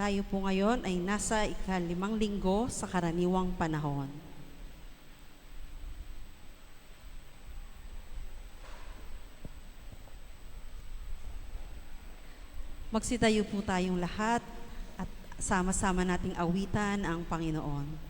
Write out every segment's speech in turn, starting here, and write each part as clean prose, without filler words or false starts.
Tayo po ngayon ay nasa ika-5 linggo sa karaniwang panahon. Magsitayo po tayong lahat at sama-sama nating awitan ang Panginoon.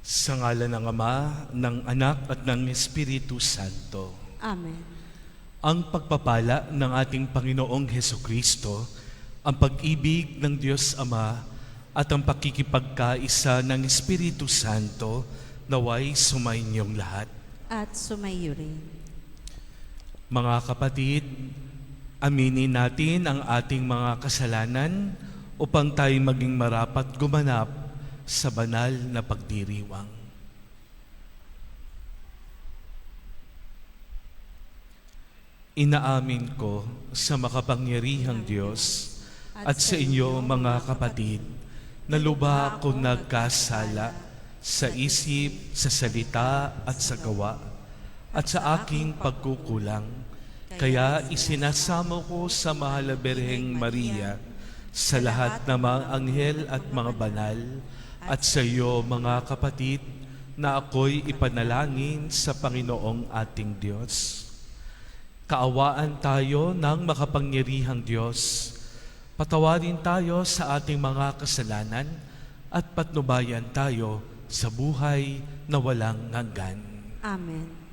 Sa ngalan ng Ama, ng Anak at ng Espiritu Santo. Amen. Ang pagpapala ng ating Panginoong Hesukristo, ang pag-ibig ng Diyos Ama at ang pakikipagkaisa ng Espiritu Santo naway sumainyong lahat. At sumayo rin. Mga kapatid, aminin natin ang ating mga kasalanan upang tayo maging marapat gumanap sa banal na pagdiriwang. Inaamin ko sa makapangyarihang Diyos at sa inyo mga kapatid na lubha akong nagkasala sa isip, sa salita at sa gawa at sa aking pagkukulang. Kaya isinasamo ko sa Mahal na Birheng Maria, sa lahat ng mga anghel at mga banal, at sa iyo mga kapatid, na ako'y ipanalangin sa Panginoong ating Diyos. Kaawaan tayo ng makapangyarihang Diyos. Patawarin tayo sa ating mga kasalanan at patnubayan tayo sa buhay na walang hanggan. Amen.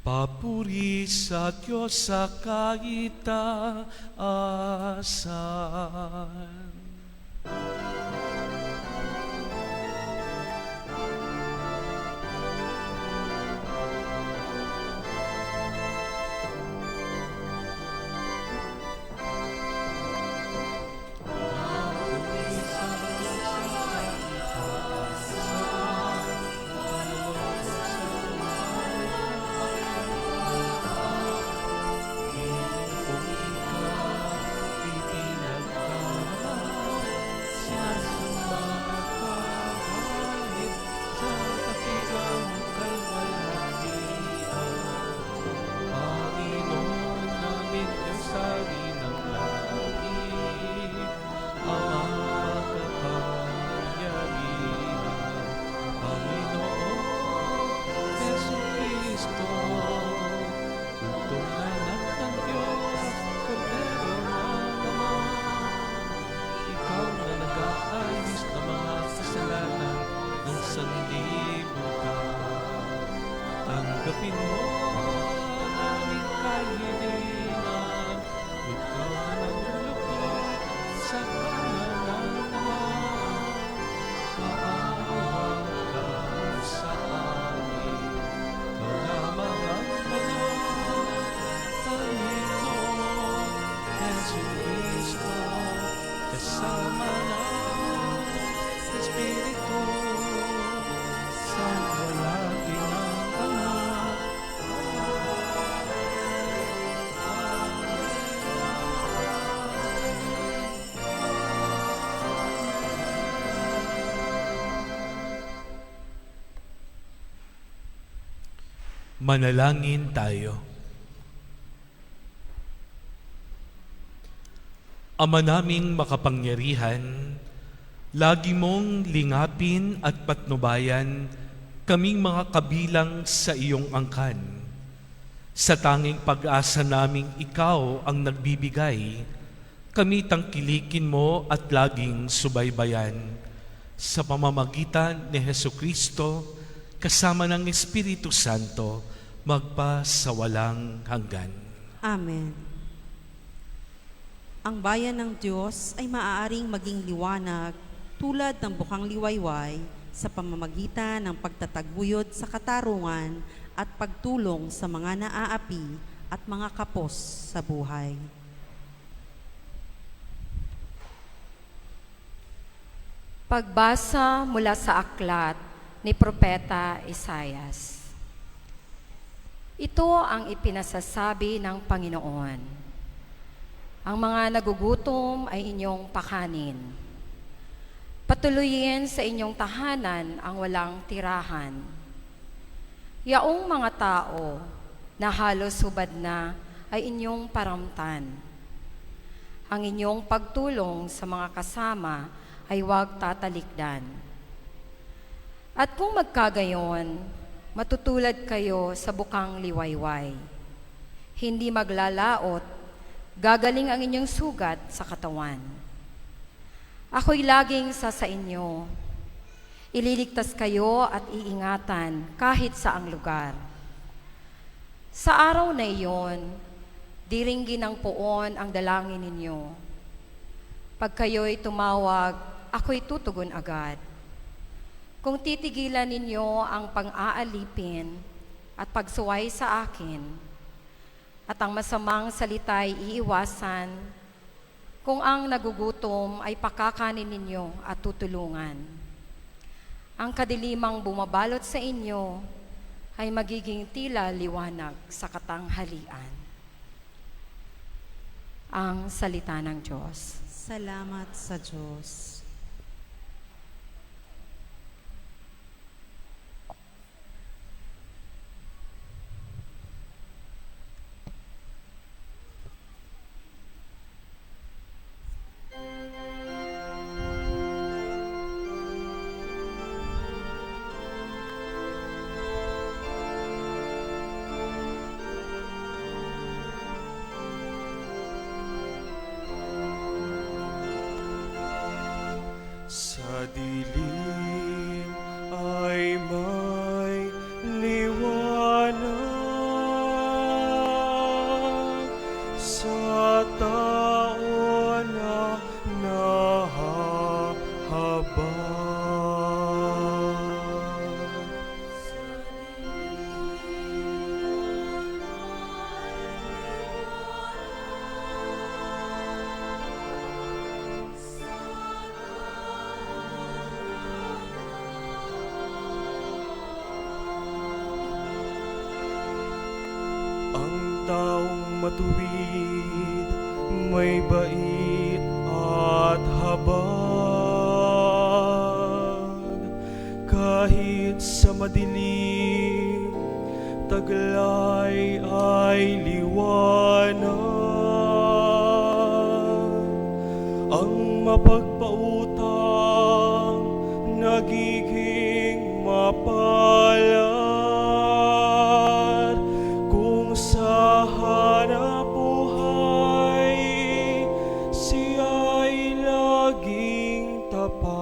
Papuri sa Diyos sa kaitaasan. Tanggapin mo ang aming kahilingan, ikaw ang lugod sa kanan naman. Maawa ka sa amin, ikaw lamang ang Panginoon, Panginoon, Jesucristo, kasama ng Espiritu, sa walati ng Manalangin tayo. Ama naming makapangyarihan, lagi mong lingapin at patnubayan kaming mga kabilang sa iyong angkan. Sa tanging pag-asa naming ikaw ang nagbibigay, kami tangkilikin mo at laging subaybayan. Sa pamamagitan ni Jesucristo, kasama ng Espiritu Santo, magpa sa walang hanggan. Amen. Ang bayan ng Diyos ay maaaring maging liwanag tulad ng bukang liwayway sa pamamagitan ng pagtataguyod sa katarungan at pagtulong sa mga naaapi at mga kapos sa buhay. Pagbasa mula sa aklat ni Propeta Isaias. Ito ang ipinasasabi ng Panginoon. Ang mga nagugutom ay inyong pakanin. Patuloyin sa inyong tahanan ang walang tirahan. Yaong mga tao na halos hubad na ay inyong paramtan. Ang inyong pagtulong sa mga kasama ay huwag tatalikdan. At kung magkagayon, matutulad kayo sa bukang liwayway. Hindi maglalaot, gagaling ang inyong sugat sa katawan. Ako'y laging sa inyo. Ililigtas kayo at iingatan kahit saang lugar. Sa araw na iyon, diringgin ng poon ang dalangin ninyo. Pag kayo'y tumawag, ako'y tutugon agad. Kung titigilan ninyo ang pang-aalipin at pagsuway sa akin, at ang masamang salita'y iiwasan, kung ang nagugutom ay pakakanin ninyo at tutulungan. Ang kadilimang bumabalot sa inyo ay magiging tila liwanag sa katanghalian. Ang salita ng Diyos. Salamat sa Diyos. Sa dilim ay may liwanag, Ang taong matuwid, may bait at habag, kahit sa madilim, taglay ay liwanag. Ang mapagpautang, nagiging mapalad, kung sa hanap buhay, siya'y laging tapat.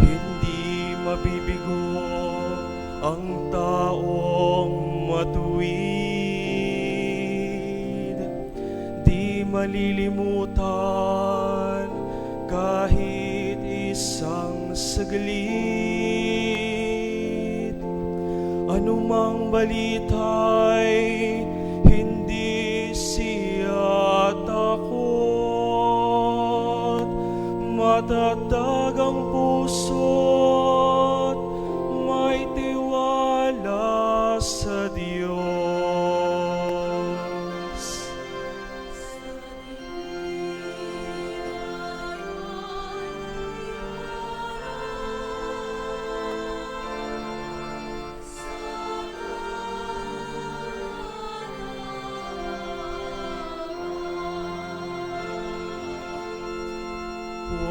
Hindi mabibigo ang taong matuwid, di malilimutan kahit isang saglit. Anumang balita'y hindi siya takot, matatag ang puso't may tiwala sa Diyos.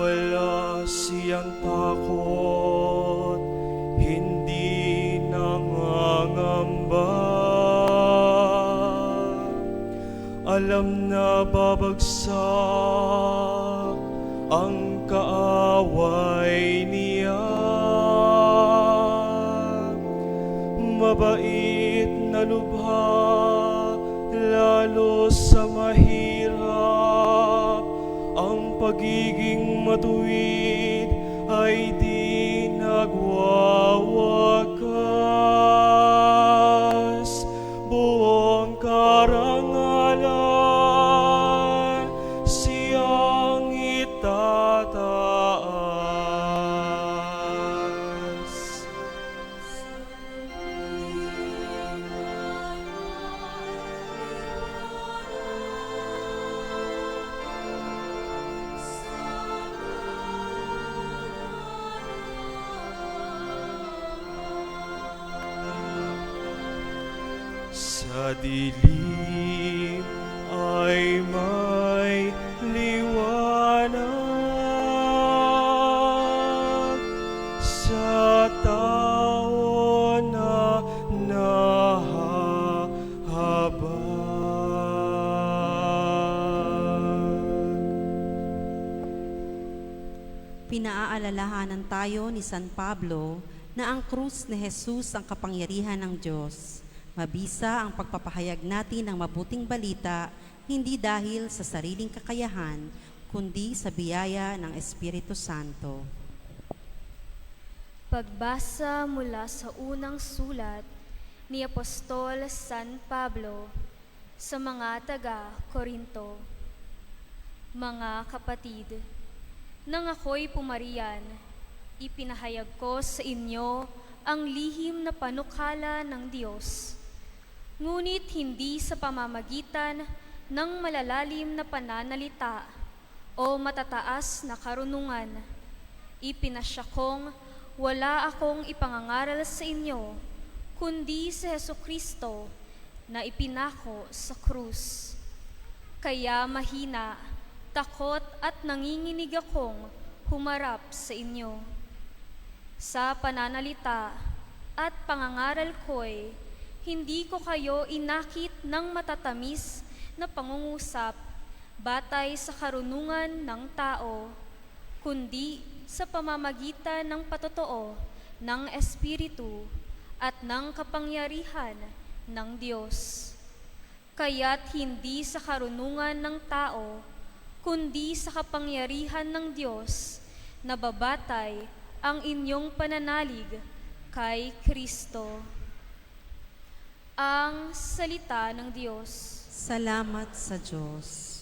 Wala siyang takot, hindi nangangamba. Alam na babagsak ang kaaway niya. Mabait na lubha, lalo sa mahirap. Ang pagiging matuwid ay di nagwawakas. Buong karangalan siyang itataas. Sa dilim ay may liwanag, sa tao na nahahabag. Pinaaalalahanan tayo ni San Pablo na ang krus ni Jesus ang kapangyarihan ng Diyos. Mabisa ang pagpapahayag natin ng mabuting balita, hindi dahil sa sariling kakayahan, kundi sa biyaya ng Espiritu Santo. Pagbasa mula sa unang sulat ni Apostol San Pablo sa mga taga-Korinto. Mga kapatid, nang ako'y pumarian, ipinahayag ko sa inyo ang lihim na panukala ng Diyos. Ngunit hindi sa pamamagitan ng malalalim na pananalita o matataas na karunungan. Ipinasya kong wala akong ipangangaral sa inyo, kundi si Jesucristo na ipinako sa krus. Kaya mahina, takot at nanginginig akong humarap sa inyo. Sa pananalita at pangangaral ko'y hindi ko kayo inakit ng matatamis na pangungusap batay sa karunungan ng tao, kundi sa pamamagitan ng patotoo ng Espiritu at ng kapangyarihan ng Diyos. Kaya't hindi sa karunungan ng tao, kundi sa kapangyarihan ng Diyos, nababatay ang inyong pananalig kay Kristo. Ang salita ng Diyos. Salamat sa Diyos.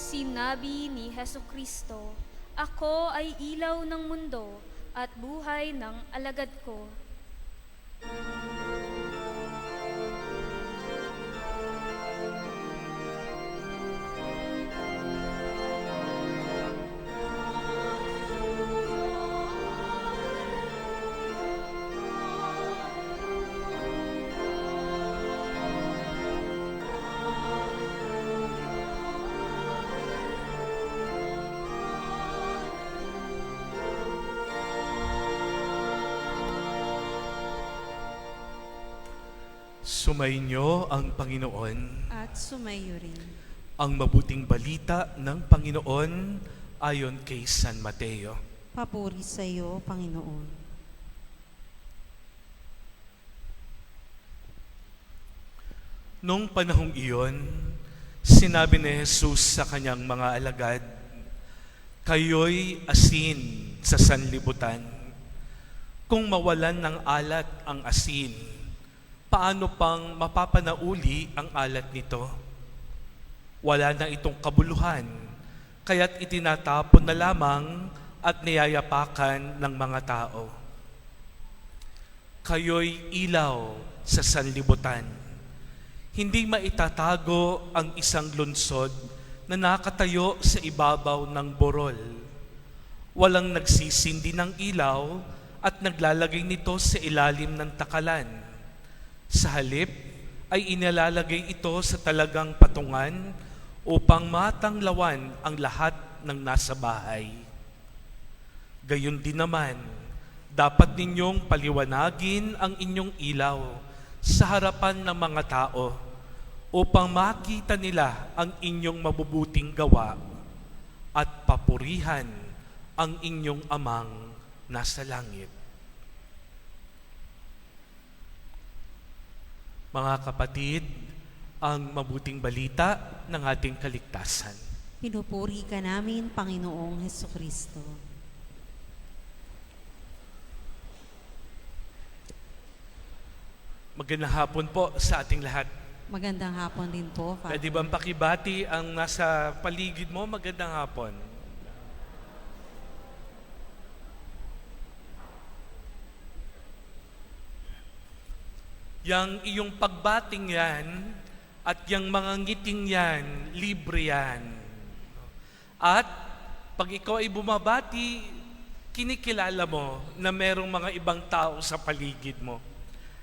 Sinabi ni Hesukristo, "Ako ay ilaw ng mundo at buhay ng alagad ko." Sumainyo ang Panginoon. At sumayo rin. Ang mabuting balita ng Panginoon ayon kay San Mateo. Papuri sa iyo, Panginoon. Noong panahong iyon, sinabi ni Jesus sa kanyang mga alagad, "Kayo'y asin sa sanlibutan. Kung mawalan ng alat ang asin, paano pang mapapanauli ang alat nito? Wala na itong kabuluhan, kaya't itinatapon na lamang at niyayapakan ng mga tao. Kayo'y ilaw sa sanlibutan. Hindi maitatago ang isang lungsod na nakatayo sa ibabaw ng borol. Walang nagsisindi ng ilaw at naglalagay nito sa ilalim ng takalan. Sa halip ay inilalagay ito sa talagang patungan upang matanglawan ang lahat ng nasa bahay. Gayon din naman, dapat ninyong paliwanagin ang inyong ilaw sa harapan ng mga tao upang makita nila ang inyong mabubuting gawa at papurihan ang inyong amang nasa langit." Mga kapatid, ang mabuting balita ng ating kaligtasan. Pinupuri ka namin, Panginoong Hesukristo. Magandang hapon po sa ating lahat. Magandang hapon din po, Father. Pwede bang pakibati ang nasa paligid mo? Magandang hapon. Yang iyong pagbating yan at yang mga ngiting yan, libre yan. At pag ikaw ay bumabati, kinikilala mo na merong mga ibang tao sa paligid mo.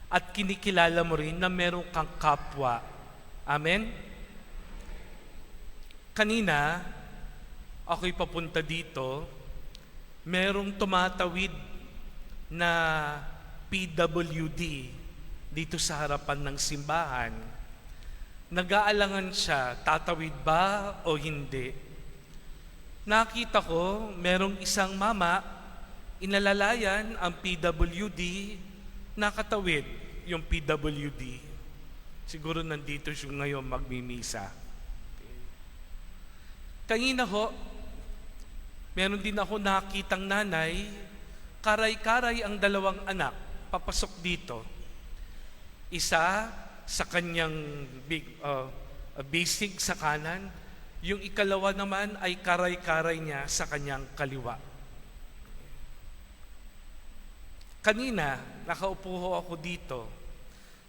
At kinikilala mo rin na meron kang kapwa. Amen? Kanina, ako'y papunta dito, merong tumatawid na PWD dito sa harapan ng simbahan. Nag-aalangan siya, tatawid ba o hindi. Nakita ko, merong isang mama, inalalayan ang PWD, nakatawid yung PWD. Siguro nandito siya ngayon magmimisa. Kanina ho, meron din ako nakitang nanay, karay-karay ang dalawang anak, papasok dito. Isa sa kanyang basic sa kanan, yung ikalawa naman ay karay-karay niya sa kanyang kaliwa. Kanina, nakaupo ho ako dito.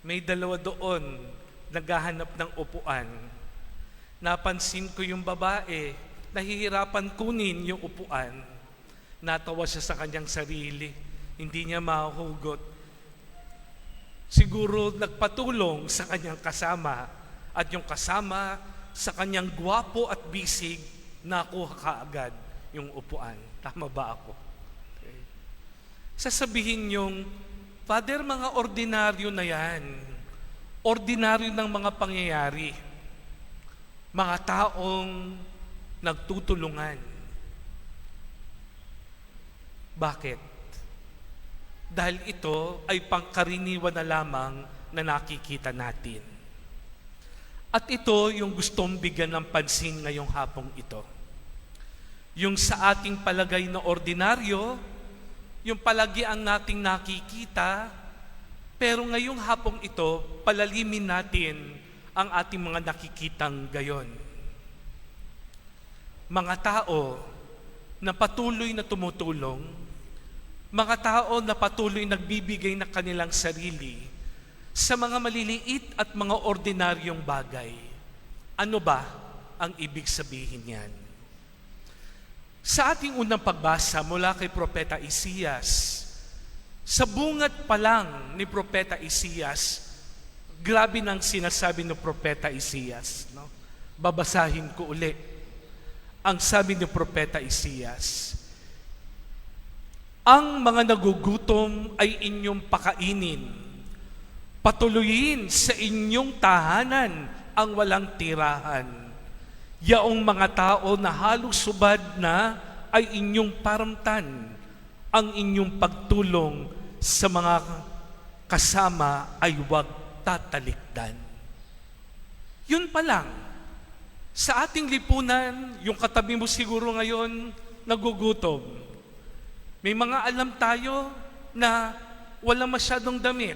May dalawa doon naghahanap ng upuan. Napansin ko yung babae, nahihirapan kunin yung upuan. Natawa siya sa kanyang sarili. Hindi niya mahugot. Siguro nagpatulong sa kanyang kasama at yung kasama sa kanyang gwapo at bisig, nakuha kaagad yung upuan. Tama ba ako? Okay. Sasabihin yung, Father, mga ordinaryo na yan. Ordinaryo ng mga pangyayari. Mga taong nagtutulungan. Bakit? Dahil ito ay pangkaraniwan na lamang na nakikita natin. At ito yung gustong bigyan ng pansin ngayong hapong ito. Yung sa ating palagay na ordinaryo, yung palagian nating nakikita, pero ngayong hapong ito, palalimin natin ang ating mga nakikitang gayon. Mga tao na patuloy na tumutulong, mga tao na patuloy nagbibigay ng kanilang sarili sa mga maliliit at mga ordinaryong bagay. Ano ba ang ibig sabihin yan? Sa ating unang pagbasa mula kay Propeta Isaias, sa bungat pa lang ni Propeta Isaias, grabe nang sinasabi ng Propeta Isaias. No? Babasahin ko uli. Ang sabi ni Propeta Isaias, ang mga nagugutom ay inyong pakainin. Patuloyin sa inyong tahanan ang walang tirahan. Yaong mga tao na halos subad na ay inyong paramtan. Ang inyong pagtulong sa mga kasama ay huwag tatalikdan. Yun pa lang. Sa ating lipunan, yung katabi mo siguro ngayon, nagugutom. May mga alam tayo na wala masyadong damit.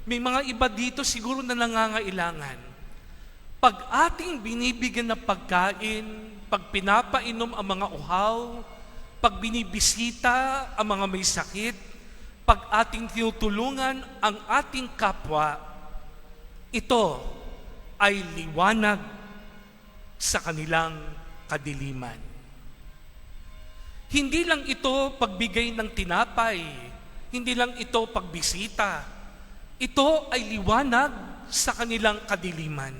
May mga iba dito siguro na nangangailangan. Pag ating binibigyan ng pagkain, pag pinapainom ang mga uhaw, pag binibisita ang mga may sakit, pag ating tinutulungan ang ating kapwa, ito ay liwanag sa kanilang kadiliman. Hindi lang ito pagbigay ng tinapay, hindi lang ito pagbisita. Ito ay liwanag sa kanilang kadiliman.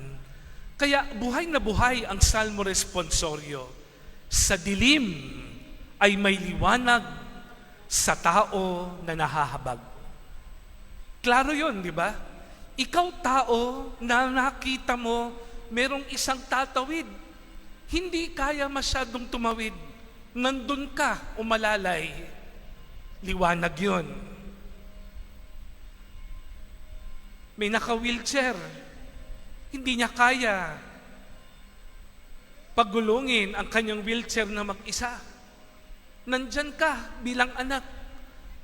Kaya buhay na buhay ang Salmo Responsorio. Sa dilim ay may liwanag sa tao na nahahabag. Klaro yun, di ba? Ikaw tao na nakita mo merong isang tatawid, hindi kaya masyadong tumawid. Nandun ka, umalalay. Liwanag yun. May naka-wheelchair. Hindi niya kaya pagulungin ang kanyang wheelchair na mag-isa. Nandyan ka bilang anak.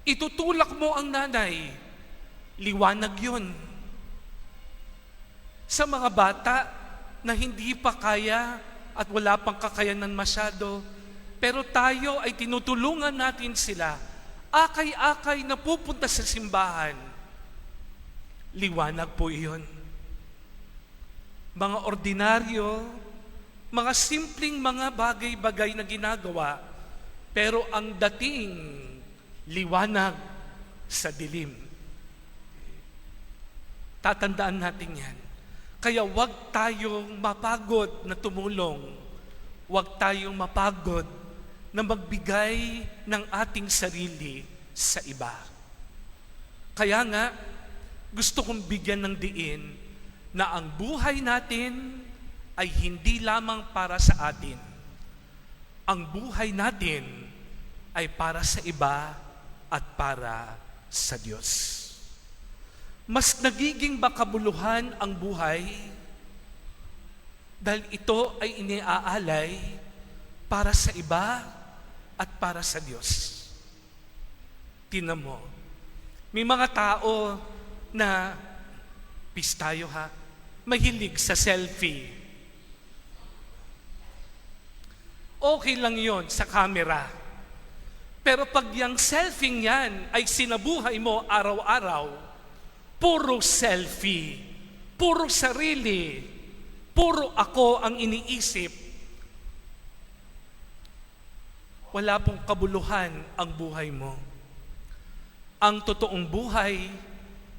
Itutulak mo ang nanay. Liwanag yun. Sa mga bata na hindi pa kaya at wala pang kakayanan masyado, pero tayo ay tinutulungan natin sila, akay-akay na pupunta sa simbahan. Liwanag po iyon. Mga ordinaryo, mga simpleng mga bagay-bagay na ginagawa, pero ang dating liwanag sa dilim. Tatandaan natin yan. Kaya huwag tayong mapagod na tumulong. Huwag tayong mapagod na magbigay ng ating sarili sa iba. Kaya nga, gusto kong bigyan ng diin na ang buhay natin ay hindi lamang para sa atin. Ang buhay natin ay para sa iba at para sa Diyos. Mas nagiging makabuluhan ang buhay dahil ito ay iniaalay para sa iba at para sa Diyos. Tingnan mo, may mga tao na, peace tayo ha, mahilig sa selfie. Okay lang yon sa camera. Pero pag yung selfie yan ay sinabuhay mo araw-araw, puro selfie, puro sarili, puro ako ang iniisip, wala pong kabuluhan ang buhay mo. Ang totoong buhay,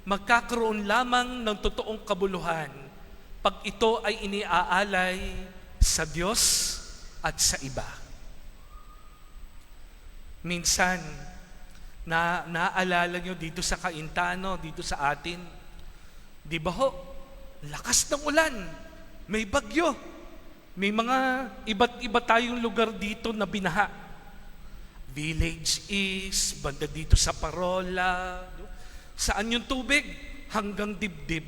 magkakaroon lamang ng totoong kabuluhan pag ito ay iniaalay sa Diyos at sa iba. Minsan, naaalala nyo dito sa Caintano, dito sa atin, di ba ho, lakas ng ulan, may bagyo, may mga iba't iba tayong lugar dito na binaha. Village is, banda dito sa Parola, saan yung tubig? Hanggang dibdib.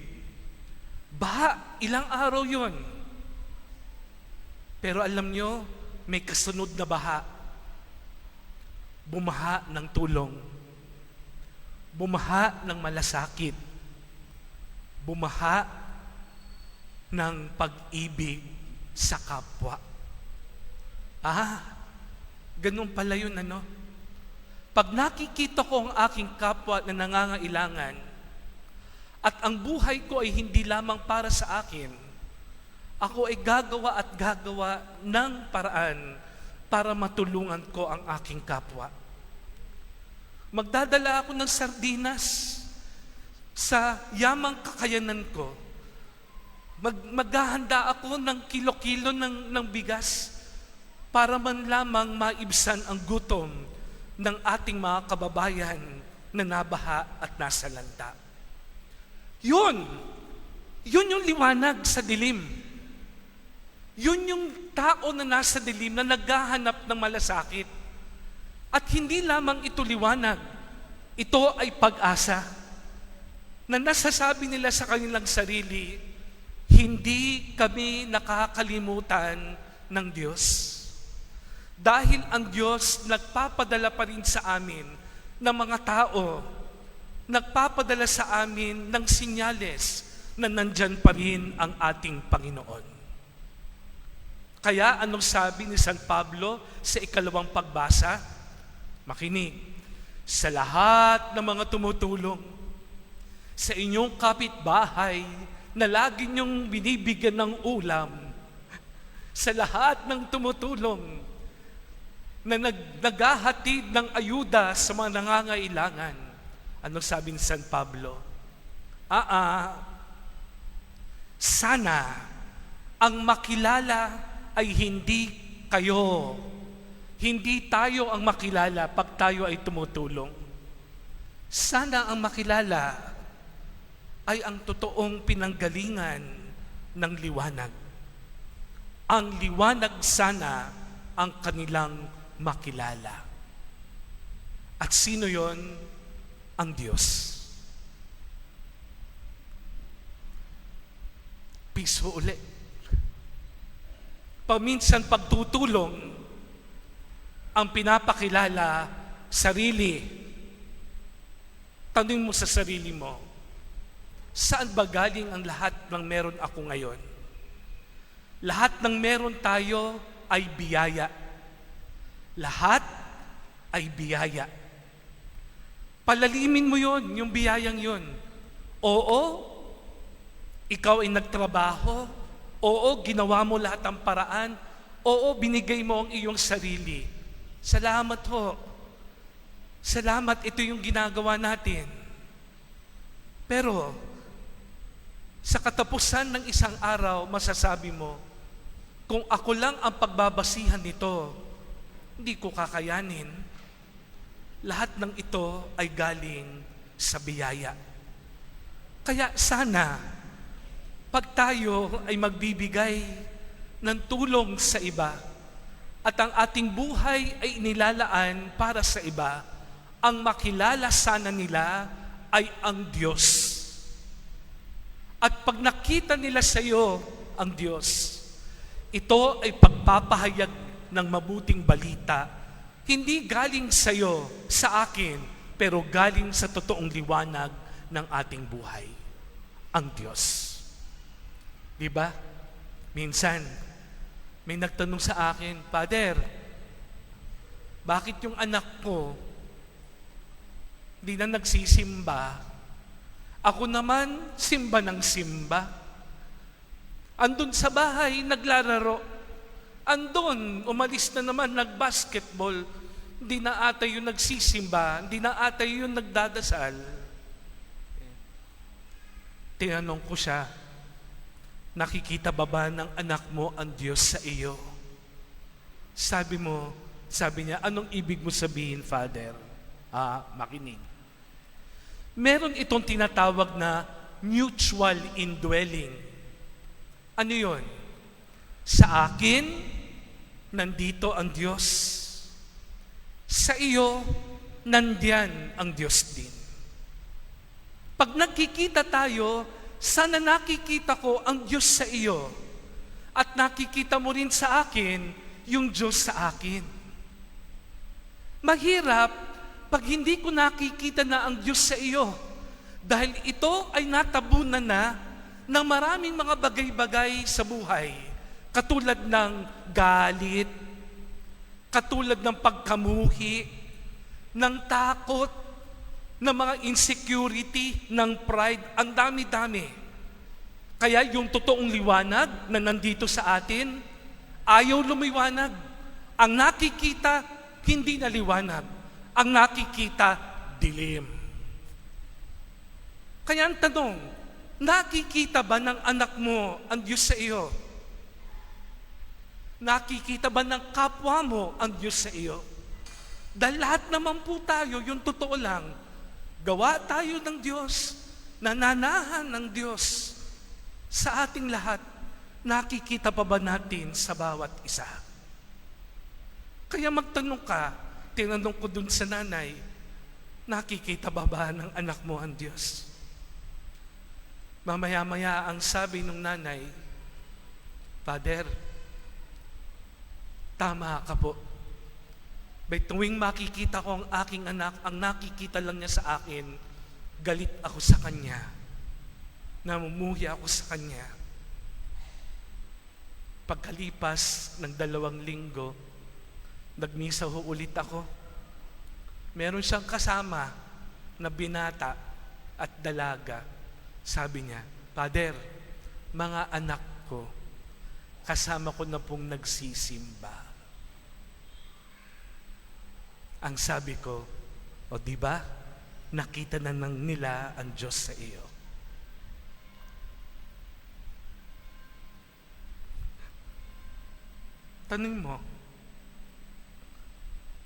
Baha, ilang araw yon. Pero alam nyo, may kasunod na baha. Bumaha ng tulong. Bumaha ng malasakit. Bumaha ng pag-ibig sa kapwa. Ganun pala yun, ano? Pag nakikita ko ang aking kapwa na nangangailangan at ang buhay ko ay hindi lamang para sa akin, ako ay gagawa at gagawa ng paraan para matulungan ko ang aking kapwa. Magdadala ako ng sardinas sa yamang kakayanan ko. Maghahanda ako ng kilo-kilo ng bigas para man lamang maibsan ang gutom ng ating mga kababayan na nabaha at nasa lanta. Yun yung liwanag sa dilim. Yun yung tao na nasa dilim na naghahanap ng malasakit. At hindi lamang ito liwanag, ito ay pag-asa na nasasabi nila sa kanilang sarili, hindi kami nakakalimutan ng Diyos. Dahil ang Diyos nagpapadala pa rin sa amin ng mga tao, nagpapadala sa amin ng sinyales na nandyan pa rin ang ating Panginoon. Kaya anong sabi ni San Pablo sa ikalawang pagbasa? Makinig, sa lahat ng mga tumutulong, sa inyong kapitbahay na lagi niyong binibigyan ng ulam, sa lahat ng tumutulong na naghahatid ng ayuda sa mga nangangailangan. Anong sabi ni San Pablo? Sana ang makilala ay hindi kayo. Hindi tayo ang makilala pag tayo ay tumutulong. Sana ang makilala ay ang totoong pinanggalingan ng liwanag. Ang liwanag sana ang kanilang makilala. At sino yon? Ang Diyos. Piso ulit. Paminsan pagtutulong, ang pinapakilala, sarili. Tanungin mo sa sarili mo, saan ba galing ang lahat ng meron ako ngayon? Lahat ng meron tayo ay biyaya. Lahat ay biyaya. Palalimin mo yon, yung biyayang yon. Oo, ikaw ay nagtrabaho. Oo, ginawa mo lahat ng paraan. Oo, binigay mo ang iyong sarili. Salamat ho. Salamat, ito yung ginagawa natin. Pero, sa katapusan ng isang araw, masasabi mo, kung ako lang ang pagbabasihan nito, hindi ko kakayanin. Lahat ng ito ay galing sa biyaya. Kaya sana, pag tayo ay magbibigay ng tulong sa iba at ang ating buhay ay inilalaan para sa iba, ang makilala sana nila ay ang Diyos. At pag nakita nila sa iyo ang Diyos, ito ay pagpapahayag ng mabuting balita, hindi galing sa iyo, sa akin, pero galing sa totoong liwanag ng ating buhay, ang Diyos. Diba? Minsan, may nagtanong sa akin, Father, bakit yung anak ko di na nagsisimba? Ako naman, simba ng simba. Andun sa bahay, naglalaro. Andun, umalis na naman, nag-basketball. Hindi na atay yung nagsisimba, hindi na atay yung nagdadasal. Tinanong ko siya, nakikita ba ng anak mo ang Diyos sa iyo? Sabi niya, anong ibig mo sabihin, Father? Makinig. Meron itong tinatawag na mutual indwelling. Ano yun? Sa akin, nandito ang Diyos. Sa iyo, nandiyan ang Diyos din. Pag nagkikita tayo, sana nakikita ko ang Diyos sa iyo at nakikita mo rin sa akin yung Diyos sa akin. Mahirap pag hindi ko nakikita na ang Diyos sa iyo dahil ito ay natabunan na ng maraming mga bagay-bagay sa buhay katulad ng galit, katulad ng pagkamuhi, ng takot, ng mga insecurity, ng pride, ang dami-dami. Kaya yung totoong liwanag na nandito sa atin, ayaw lumiwanag. Ang nakikita, hindi na liwanag. Ang nakikita, dilim. Kaya ang tanong, nakikita ba ng anak mo ang Diyos sa iyo? Nakikita ba ng kapwa mo ang Diyos sa iyo? Dahil lahat naman po tayo, yung totoo lang, gawa tayo ng Diyos, nananahan ng Diyos. Sa ating lahat, nakikita pa ba natin sa bawat isa? Kaya magtanong ka, tinanong ko dun sa nanay, nakikita ba ng anak mo ang Diyos? Mamaya-maya ang sabi ng nanay, Father, tama ka po. Bay tuwing makikita ko ang aking anak, ang nakikita lang niya sa akin, galit ako sa kanya. Namumuhi ako sa kanya. Pagkalipas ng 2 linggo, nagmisa ho ulit ako. Meron siyang kasama na binata at dalaga. Sabi niya, Father, mga anak ko, kasama ko na pong nagsisimba. Ang sabi ko, o di ba, nakita na ng nila ang Diyos sa iyo. Tanong mo,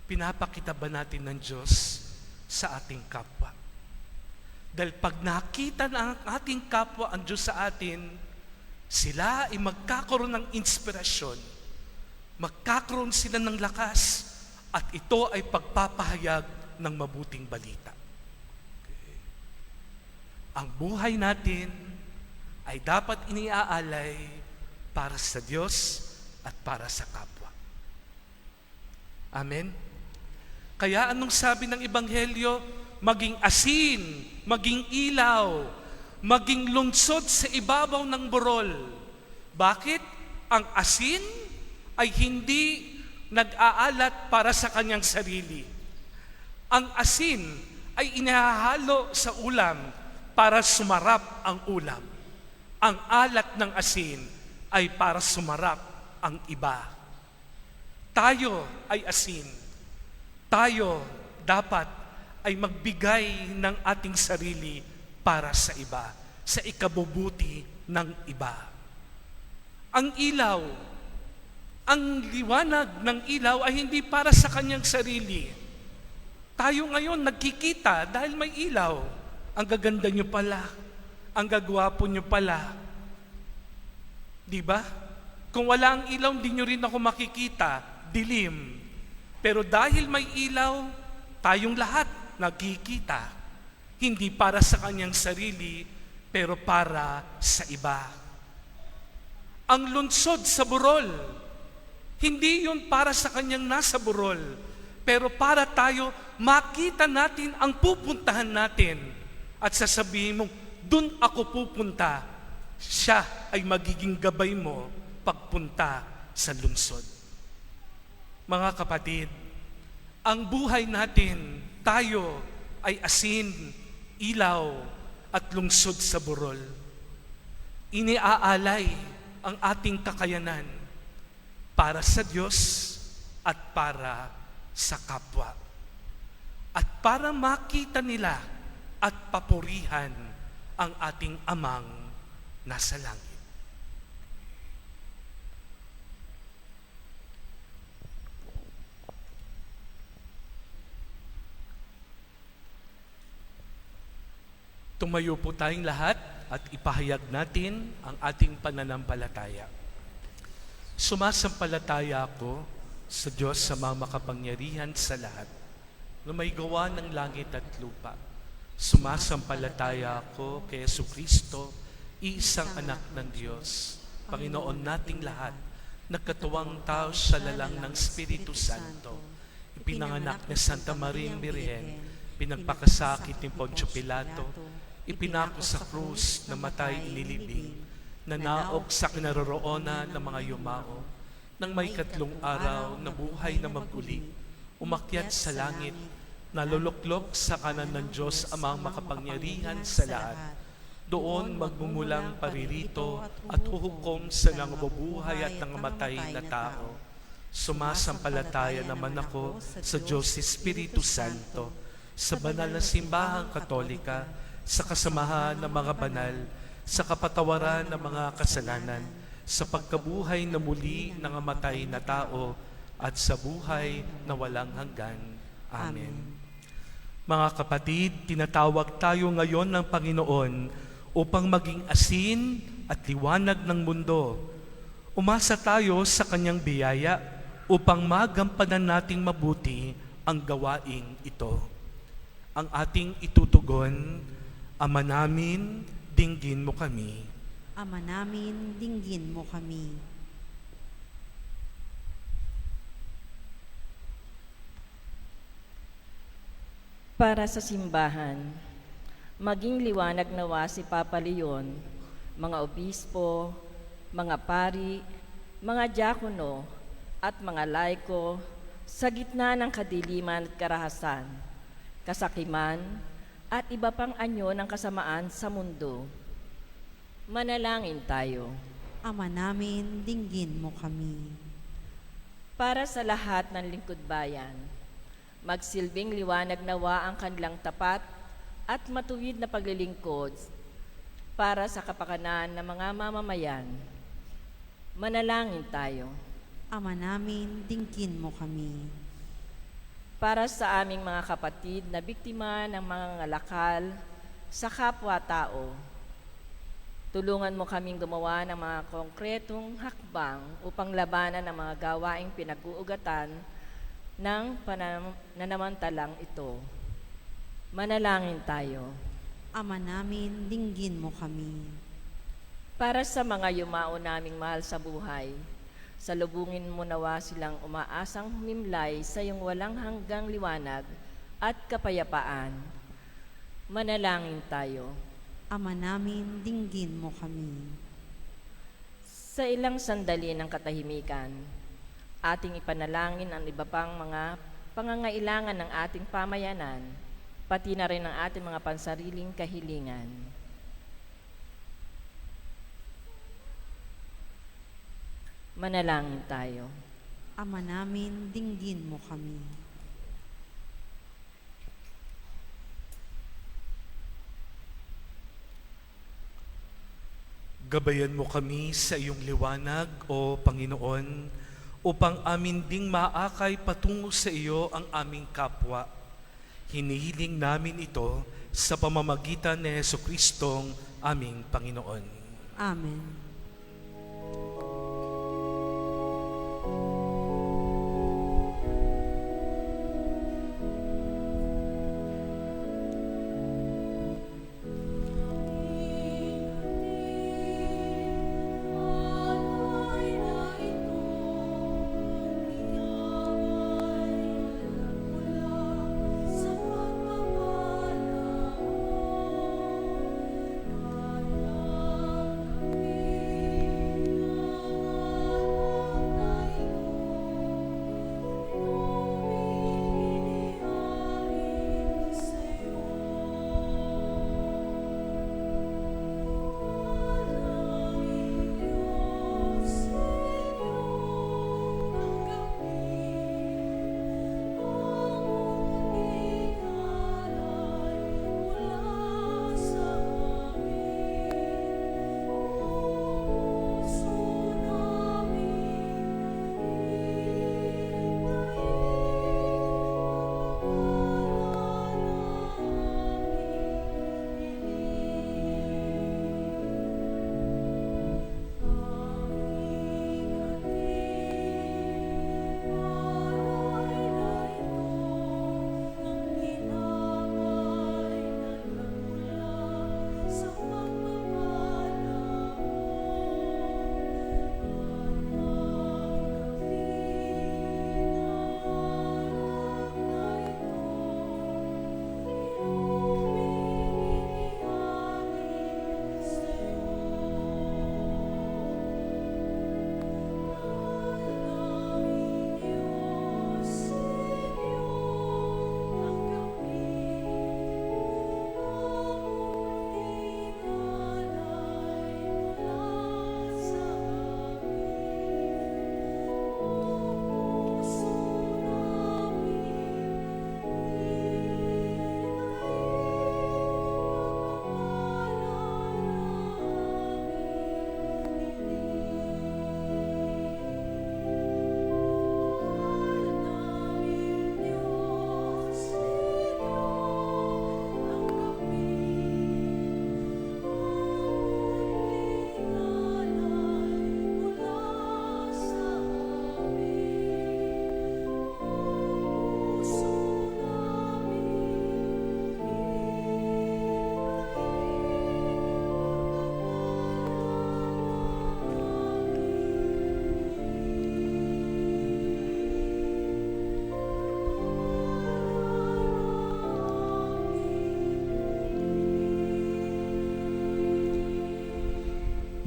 pinapakita ba natin ng Diyos sa ating kapwa? Dahil pag nakita na ang ating kapwa ang Diyos sa atin, sila ay magkakaroon ng inspirasyon, magkakaroon sila ng lakas, at ito ay pagpapahayag ng mabuting balita. Okay. Ang buhay natin ay dapat iniaalay para sa Diyos at para sa kapwa. Amen? Kaya anong sabi ng Ebanghelyo? Maging asin, maging ilaw, maging lungsod sa ibabaw ng burol. Bakit? Ang asin ay hindi nag-aalat para sa kanyang sarili. Ang asin ay inahalo sa ulam para sumarap ang ulam. Ang alat ng asin ay para sumarap ang iba. Tayo ay asin. Tayo dapat ay magbigay ng ating sarili para sa iba, sa ikabubuti ng iba. Ang ilaw, ang liwanag ng ilaw ay hindi para sa kanyang sarili. Tayo ngayon nagkikita dahil may ilaw. Ang gaganda nyo pala, ang gagwapo nyo pala. Di ba? Kung wala ang ilaw, hindi nyo rin ako makikita, dilim. Pero dahil may ilaw, tayong lahat nagkikita. Hindi para sa kanyang sarili, pero para sa iba. Ang lunsod sa burol, hindi yun para sa kanyang nasa burol, pero para tayo makita natin ang pupuntahan natin at sasabihin mo, dun ako pupunta, siya ay magiging gabay mo pagpunta sa lungsod. Mga kapatid, ang buhay natin, tayo ay asin, ilaw at lungsod sa burol. Iniaalay ang ating kakayanan para sa Diyos at para sa kapwa. At para makita nila at papurihan ang ating Amang nasa langit. Tumayo po tayong lahat at ipahayag natin ang ating pananampalataya. Sumasampalataya ako sa Diyos sa mga makapangyarihan sa lahat, na may gawa ng langit at lupa. Sumasampalataya ako kay Jesucristo, iisang anak ng Diyos, Panginoon nating lahat, nagkatuwang tao sa lalang ng Espiritu Santo, ipinanganak ni Santa Maria Birhen, pinagpakasakit ni Poncio Pilato, ipinako sa krus, namatay, inilibing, nanaog sa kinaroroonan ng mga yumao, nang may katlong araw na buhay na maguli, umakyat sa langit, naluluklok sa kanan ng Diyos Amang makapangyarihan sa lahat. Doon magmumulang paririto at huhukom sa nangabubuhay at nangamatay na tao. Sumasampalataya naman ako sa Diyos Espiritu Santo, sa banal na simbahang katolika, sa kasamahan ng mga banal, sa kapatawaran ng mga kasalanan, sa pagkabuhay na muli ng amatay na tao, at sa buhay na walang hanggan. Amen. Mga kapatid, tinatawag tayo ngayon ng Panginoon upang maging asin at liwanag ng mundo. Umasa tayo sa Kanyang biyaya upang magampanan nating mabuti ang gawaing ito. Ang ating itutugon, Ama namin, dinggin mo kami. Ama namin, dinggin mo kami. Para sa simbahan, maging liwanag nawa si Papa Leon, mga obispo, mga pari, mga diakono, at mga laiko sa gitna ng kadiliman at karahasan, kasakiman, at iba pang anyo ng kasamaan sa mundo. Manalangin tayo. Ama namin, dinggin mo kami. Para sa lahat ng lingkod bayan, magsilbing liwanag nawa ang kanilang tapat at matuwid na paglilingkod para sa kapakanan ng mga mamamayan. Manalangin tayo. Ama namin, dinggin mo kami. Para sa aming mga kapatid na biktima ng mga ngalakal sa kapwa-tao, tulungan mo kaming gumawa ng mga konkretong hakbang upang labanan ang mga gawaing pinag-uugatan ng pananamantalang ito. Manalangin tayo. Ama namin, dinggin mo kami. Para sa mga yumao naming mahal sa buhay, salubungin mo nawa silang umaasang humimlay sa iyong walang hanggang liwanag at kapayapaan. Manalangin tayo. Ama namin, dinggin mo kami. Sa ilang sandali ng katahimikan, ating ipanalangin ang iba pang mga pangangailangan ng ating pamayanan, pati na rin ang ating mga pansariling kahilingan. Manalangin tayo. Ama namin, dinggin mo kami. Gabayan mo kami sa iyong liwanag, O Panginoon, upang amin ding maakay patungo sa iyo ang aming kapwa. Hinihiling namin ito sa pamamagitan ni Jesucristong aming Panginoon. Amen.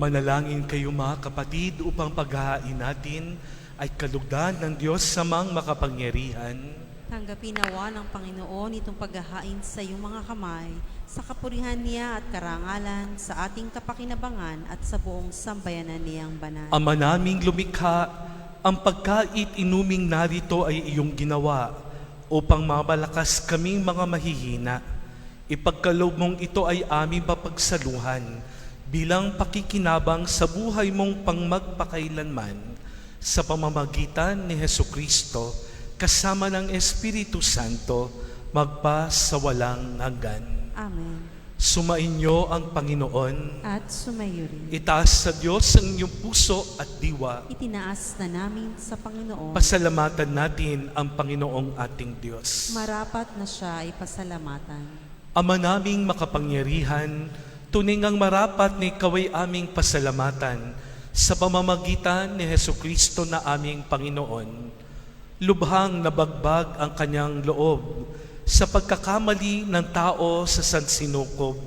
Manalangin kayo mga kapatid upang paghahain natin ay kalugdan ng Diyos samang makapangyarihan. Tanggapin nawa ng Panginoon itong paghahain sa iyong mga kamay, sa kapurihan niya at karangalan, sa ating kapakinabangan at sa buong sambayanan niyang banal. Ama naming lumikha, ang pagkait inuming narito ay iyong ginawa upang mabalakas kaming mga mahihina. Ipagkaloob mong ito ay aming mapagsaluhan bilang pakikinabang sa buhay mong pangmagpakailanman sa pamamagitan ni Hesukristo kasama ng Espiritu Santo magpa sa walang hanggan. Amen. Sumainyo ang Panginoon. At sumayo rin. Itaas sa Diyos ang inyong puso at diwa. Itinaas na namin sa Panginoon. Pasalamatan natin ang Panginoong ating Diyos. Marapat na siya ay pasalamatan. Ama naming makapangyarihan, tunay ngang marapat na ikaw ay aming pasalamatan sa pamamagitan ni Hesukristo na aming Panginoon. Lubhang nabagbag ang kanyang loob sa pagkakamali ng tao sa sansinukob,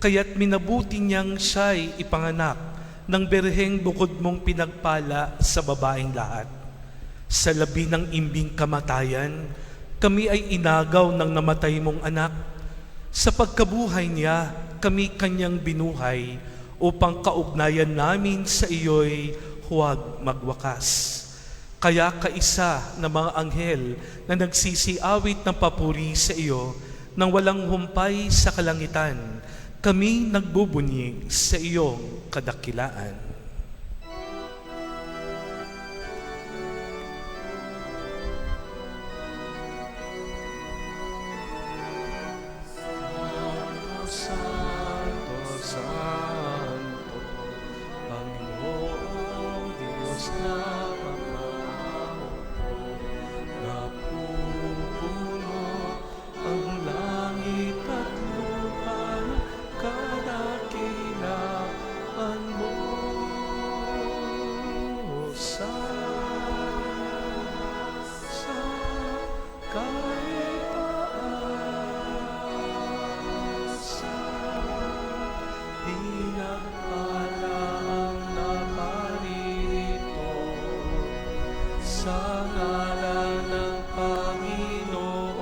kaya't minabuti niyang siya'y ipanganak ng berheng bukod mong pinagpala sa babaeng lahat. Sa labi ng imbing kamatayan, kami ay inagaw ng namatay mong anak. Sa pagkabuhay niya, kami kanyang binuhay upang kaugnayan namin sa iyo'y huwag magwakas. Kaya kaisa ng mga anghel na nagsisiawit ng papuri sa iyo nang walang humpay sa kalangitan, kami nagbubunyi sa iyong kadakilaan. Santo, Santo, Panginoong Diyos na napupuno ang langit at lupa ng kadakilaan mo. Sa pinagpala ang naparirito sa ngalan ng Panginoon.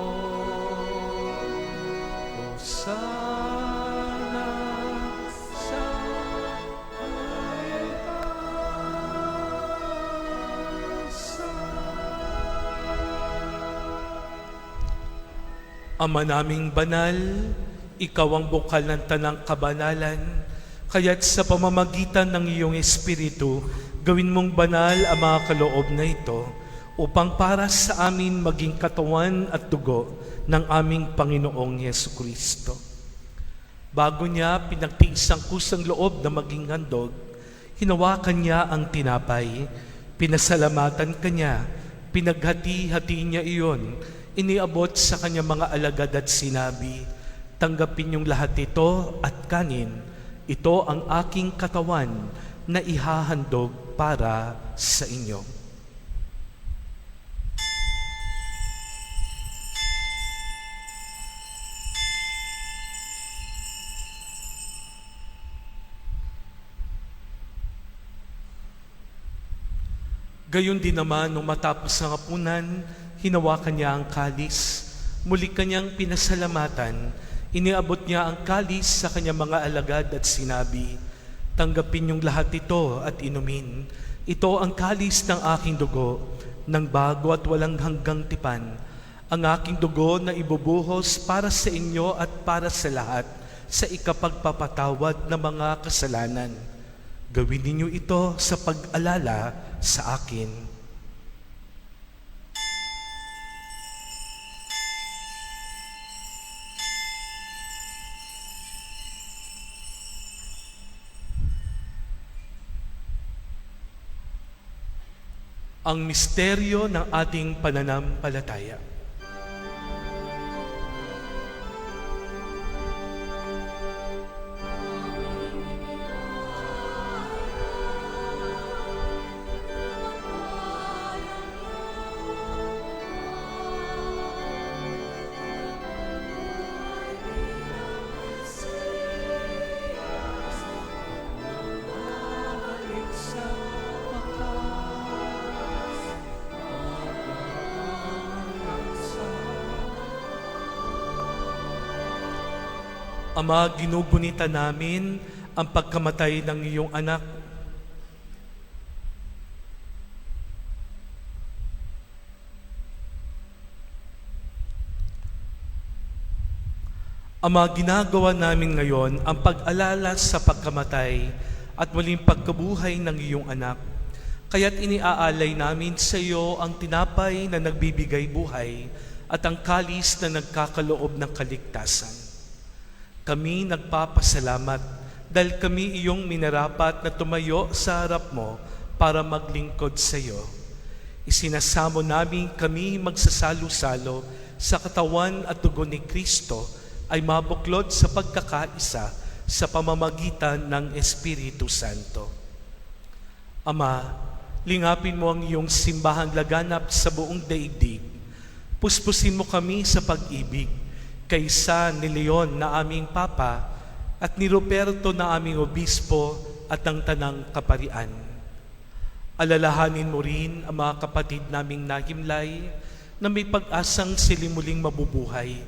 Hosana sa Ama naming banal, ikaw ang bukal ng tanang kabanalan, kaya't sa pamamagitan ng iyong Espiritu, gawin mong banal ang mga kaloob na ito upang para sa amin maging katawan at dugo ng aming Panginoong Yesukristo. Bago niya pinagtiis ang kusang loob na maging handog, hinawakan niya ang tinapay, pinasalamatan kanya, pinaghati-hati niya iyon, iniabot sa kanyang mga alagad at sinabi, tanggapin niyong lahat ito at kanin, ito ang aking katawan na ihahandog para sa inyo. Gayon din naman, nung matapos ang hapunan, hinawakan niya ang kalis, muli kanyang pinasalamatan, iniabot niya ang kalis sa kanyang mga alagad at sinabi, tanggapin niyong lahat ito at inumin. Ito ang kalis ng aking dugo, ng bago at walang hanggang tipan. Ang aking dugo na ibubuhos para sa inyo at para sa lahat sa ikapagpapatawad ng mga kasalanan. Gawin ninyo ito sa pag-alala sa akin. Ang misteryo ng ating pananampalataya. Ama, ginugunita namin ang pagkamatay ng iyong anak. Ama, ginagawa namin ngayon ang pag-alala sa pagkamatay at muling pagkabuhay ng iyong anak. Kaya't iniaalay namin sa iyo ang tinapay na nagbibigay buhay at ang kalis na nagkakaloob ng kaligtasan. Kami nagpapasalamat dahil kami iyong minarapat na tumayo sa harap mo para maglingkod sa iyo. Isinasamo namin kami magsasalo-salo sa katawan at dugo ni Kristo ay mabuklod sa pagkakaisa sa pamamagitan ng Espiritu Santo. Ama, lingapin mo ang iyong simbahang laganap sa buong daigdig. Puspusin mo kami sa pag-ibig kaysa ni Leon na aming Papa at ni Roberto na aming Obispo at ng Tanang Kaparian. Alalahanin mo rin ang mga kapatid naming nahimlay na may pag-asang sila muling mabubuhay.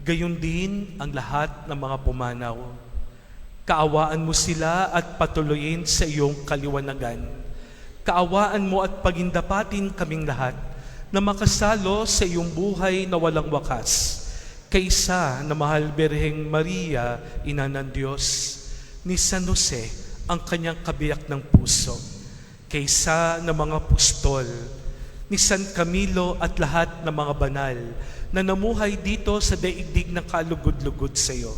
Gayon din ang lahat ng mga pumanaw. Kaawaan mo sila at patuloyin sa iyong kaliwanagan. Kaawaan mo at pagindapatin kaming lahat na makasalo sa iyong buhay na walang wakas. Kaysa na mahal Birheng Maria, Ina ng Diyos, ni San Jose, ang kanyang kabiyak ng puso, kaysa na mga apostol, ni San Camilo at lahat ng mga banal na namuhay dito sa daigdig ng kalugod-lugod sa iyo.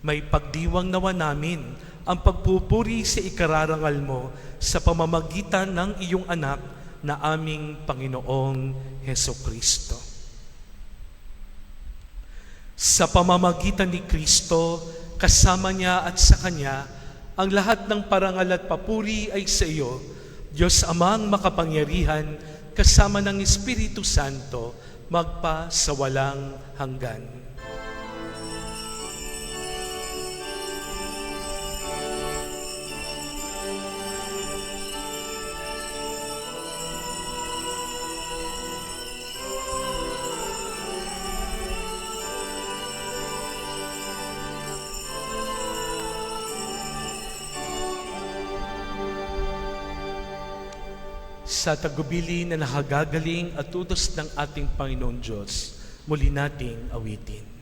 May pagdiwang nawa namin ang pagpupuri sa ikararangal mo sa pamamagitan ng iyong anak na aming Panginoong Hesukristo. Sa pamamagitan ni Kristo, kasama niya at sa Kanya, ang lahat ng parangal at papuri ay sa iyo, Diyos Amang makapangyarihan, kasama ng Espiritu Santo, magpa sa walang hanggan. Sa tagubili na nakagagaling at utos ng ating Panginoon Diyos, muli nating awitin.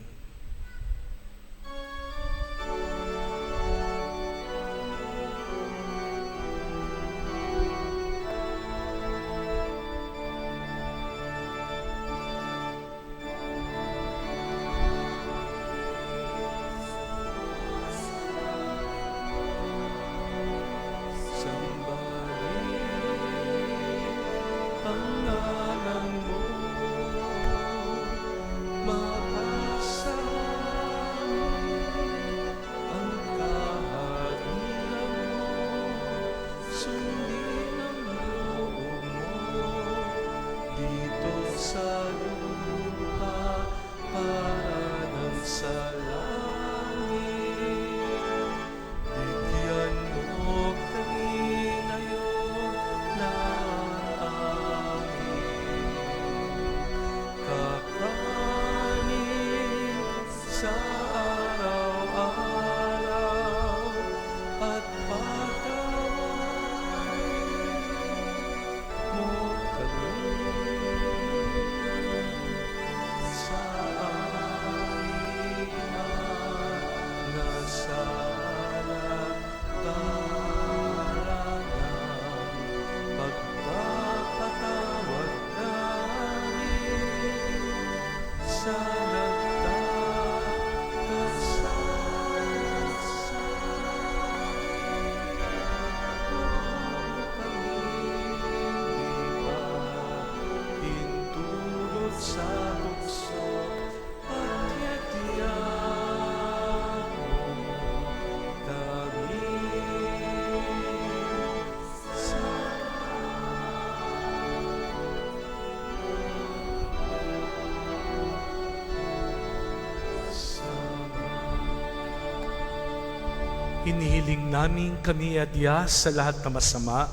Hinihiling namin kami adya sa lahat na masama,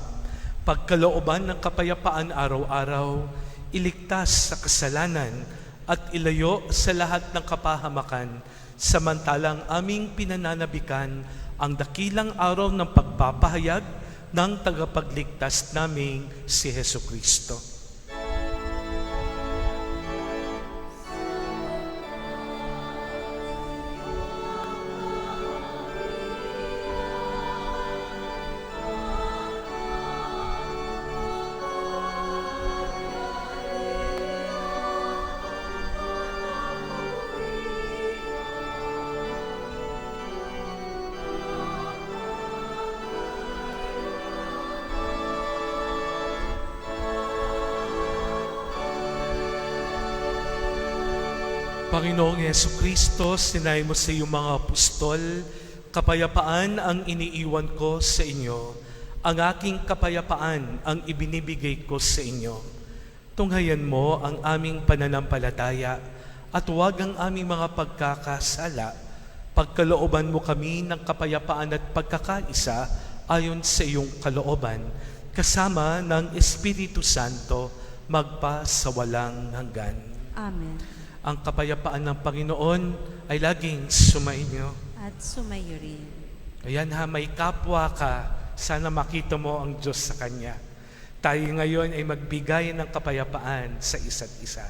pagkalooban ng kapayapaan araw-araw, iligtas sa kasalanan at ilayo sa lahat ng kapahamakan samantalang aming pinananabikan ang dakilang araw ng pagpapahayag ng tagapagligtas naming si Heso Kristo. Panginoong Yesu Kristo, sinay mo sa iyong mga apostol, kapayapaan ang iniiwan ko sa inyo. Ang aking kapayapaan ang ibinibigay ko sa inyo. Tunghayan mo ang aming pananampalataya at huwag ang aming mga pagkakasala. Pagkalooban mo kami ng kapayapaan at pagkakaisa ayon sa iyong kalooban, kasama ng Espiritu Santo, magpa sa walang hanggan. Amen. Ang kapayapaan ng Panginoon ay laging sumainyo. At sumayo rin. Ayan ha, may kapwa ka, sana makita mo ang Diyos sa Kanya. Tayo ngayon ay magbigay ng kapayapaan sa isa't isa.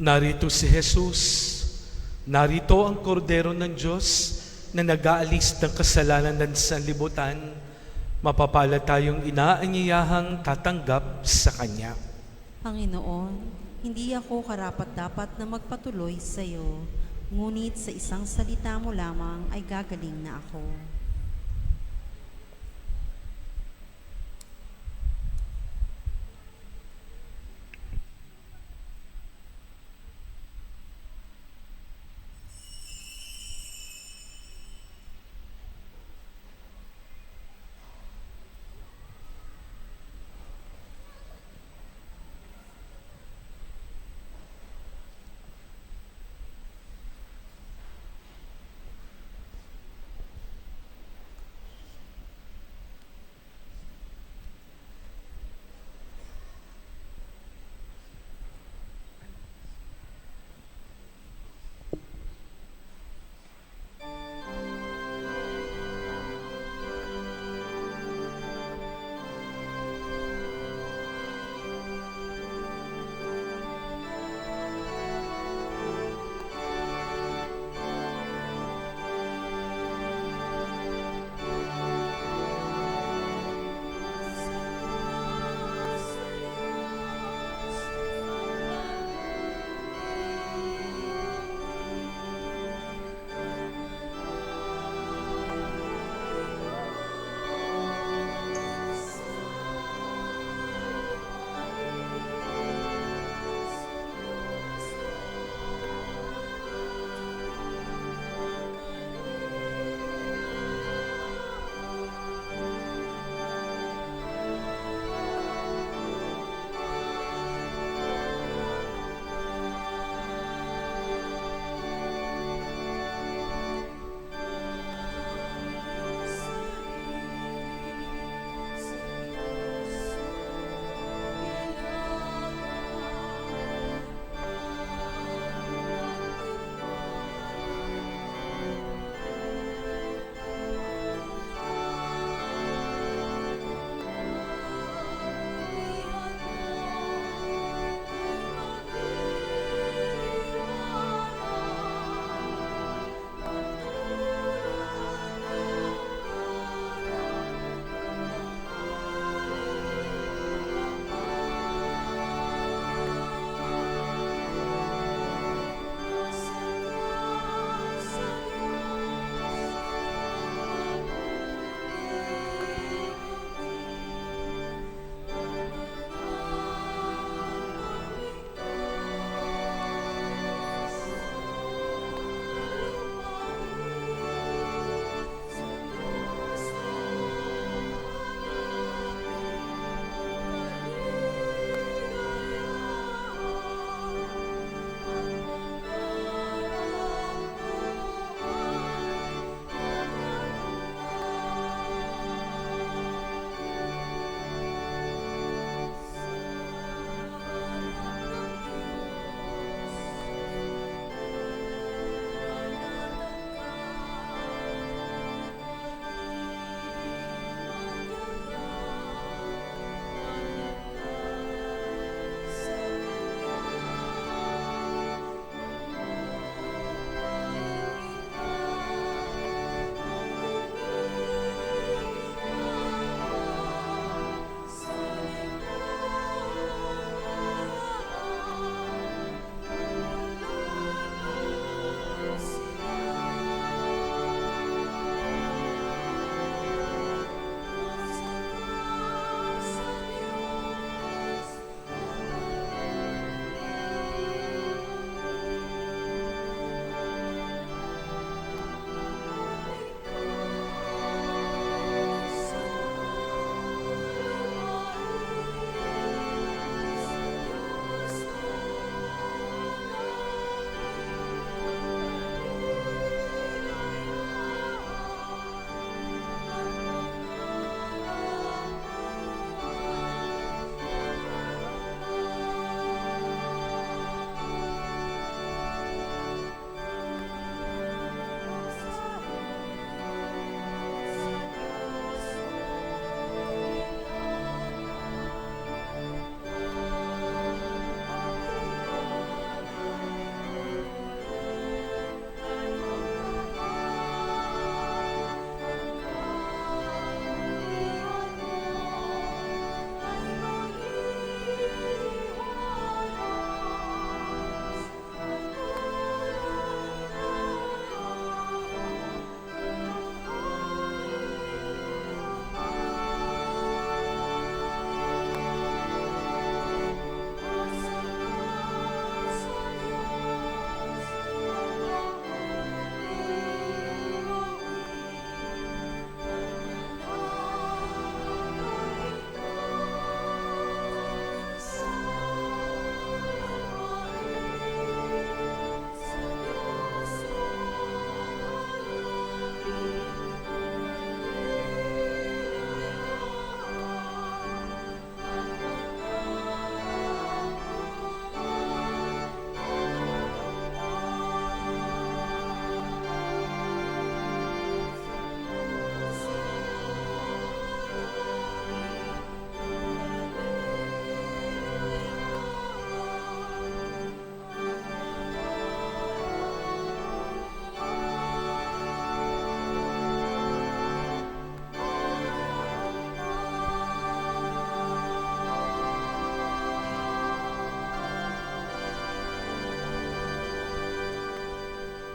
Narito si Jesus, narito ang kordero ng Diyos na nag-aalis ng kasalanan ng sanlibutan. Mapapala tayong inaanyayahang tatanggap sa Kanya. Panginoon, hindi ako karapat-dapat na magpatuloy sa iyo, ngunit sa isang salita mo lamang ay gagaling na ako.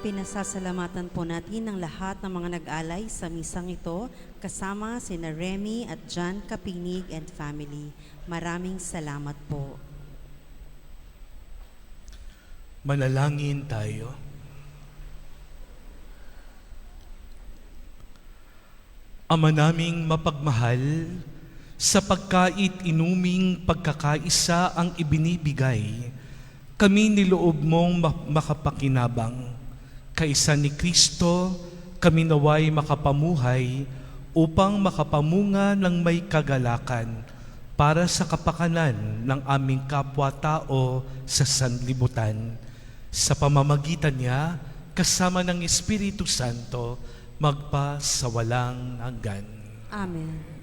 Pinasasalamatan po natin ang lahat ng mga nag-alay sa misang ito, kasama sina Remy at John Kapinig and family. Maraming salamat po. Manalangin tayo. Ama naming mapagmahal, sa pagkait inuming pagkakaisa ang ibinibigay, kami niloob mong makapakinabang. Kaisa ni Kristo, kami naway makapamuhay upang makapamunga ng may kagalakan para sa kapakanan ng aming kapwa-tao sa sanlibutan. Sa pamamagitan niya, kasama ng Espiritu Santo, magpa sa walang hanggan. Amen.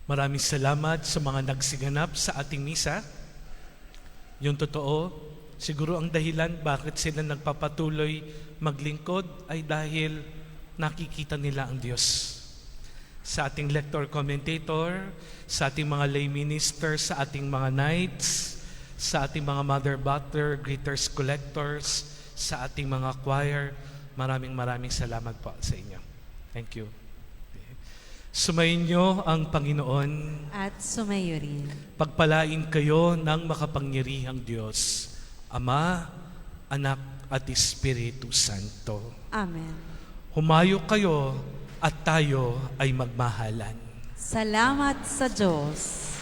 Maraming salamat sa mga nagsiganap sa ating misa. Yung totoo, siguro ang dahilan bakit sila nagpapatuloy maglingkod ay dahil nakikita nila ang Diyos. Sa ating lector commentator, sa ating mga lay minister, sa ating mga knights, sa ating mga mother butler, greeters, collectors, sa ating mga choir, maraming salamat po sa inyo. Thank you. Sumayin niyo ang Panginoon. At sumayo rin. Pagpalain kayo ng makapangyarihang Diyos, Ama, Anak at Espiritu Santo. Amen. Humayo kayo at tayo ay magmahalan. Salamat sa Diyos.